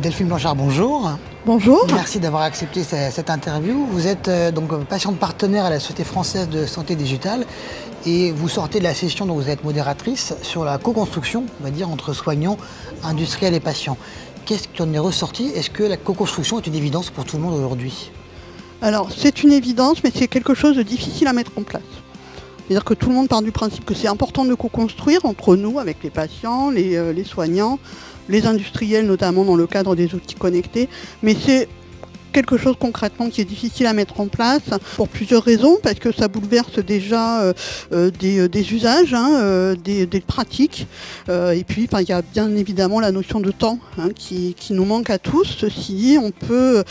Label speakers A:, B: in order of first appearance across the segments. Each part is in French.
A: Delphine Blanchard, bonjour.
B: Bonjour.
A: Merci d'avoir accepté cette interview. Vous êtes donc patiente partenaire à la Société française de santé digitale et vous sortez de la session dont vous êtes modératrice sur la co-construction, on va dire, entre soignants, industriels et patients. Qu'est-ce qui en est ressorti? Est-ce que la co-construction est une évidence pour tout le monde aujourd'hui?
B: Alors, c'est une évidence, mais c'est quelque chose de difficile à mettre en place. C'est-à-dire que tout le monde part du principe que c'est important de co-construire entre nous, avec les patients, les soignants, les industriels, notamment dans le cadre des outils connectés. Mais c'est quelque chose concrètement qui est difficile à mettre en place pour plusieurs raisons, parce que ça bouleverse déjà des usages, des pratiques. Et puis, il y a bien évidemment la notion de temps qui nous manque à tous. Ceci dit, on peut,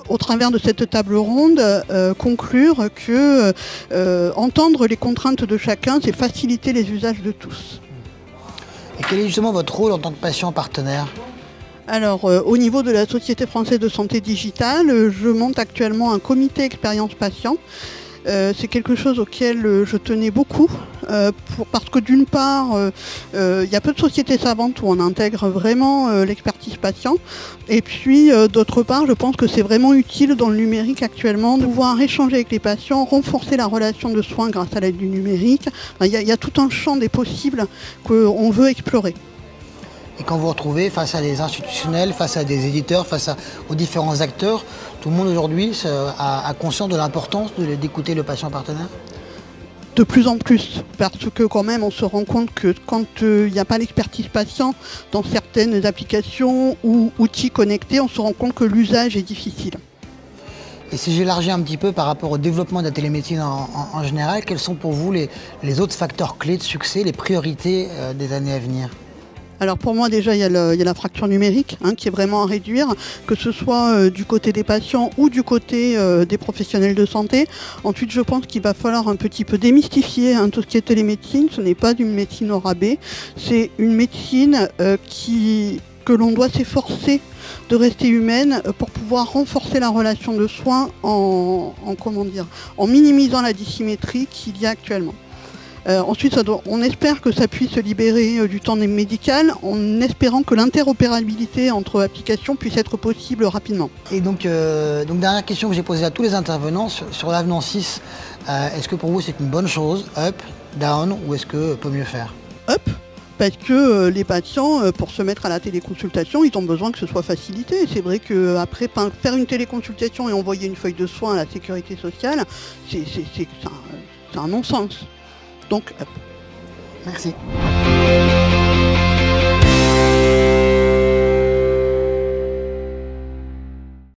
B: au travers de cette table ronde, conclure que entendre les contraintes de chacun, c'est faciliter les usages de tous.
A: Et quel est justement votre rôle en tant que patient partenaire?
B: Alors, au niveau de la Société française de santé digitale, je monte actuellement un comité expérience patient. C'est quelque chose auquel je tenais beaucoup, parce que d'une part, il y a peu de sociétés savantes où on intègre vraiment l'expertise patient. Et puis, d'autre part, je pense que c'est vraiment utile dans le numérique actuellement de pouvoir échanger avec les patients, renforcer la relation de soins grâce à l'aide du numérique. Il y a tout un champ des possibles qu'on veut explorer.
A: Et quand vous vous retrouvez face à des institutionnels, face à des éditeurs, aux différents acteurs, tout le monde aujourd'hui a conscience de l'importance d'écouter le patient partenaire?
B: De plus en plus, parce que quand même on se rend compte que quand il n'y a pas l'expertise patient dans certaines applications ou outils connectés, on se rend compte que l'usage est difficile.
A: Et si j'élargis un petit peu par rapport au développement de la télémédecine en général, quels sont pour vous les autres facteurs clés de succès, les priorités des années à venir?
B: Alors pour moi déjà il y a la fracture numérique qui est vraiment à réduire, que ce soit du côté des patients ou du côté des professionnels de santé. Ensuite je pense qu'il va falloir un petit peu démystifier tout ce qui est télémédecine. Ce n'est pas une médecine au rabais, c'est une médecine que l'on doit s'efforcer de rester humaine pour pouvoir renforcer la relation de soins en minimisant la dissymétrie qu'il y a actuellement. Ensuite, on espère que ça puisse libérer du temps médical en espérant que l'interopérabilité entre applications puisse être possible rapidement.
A: Et donc dernière question que j'ai posée à tous les intervenants sur l'avenant 6, est-ce que pour vous c'est une bonne chose, up, down, ou est-ce que peut mieux faire?
B: Up, parce que les patients, pour se mettre à la téléconsultation, ils ont besoin que ce soit facilité. C'est vrai qu'après, faire une téléconsultation et envoyer une feuille de soins à la sécurité sociale, c'est un non-sens. Donc,
A: merci.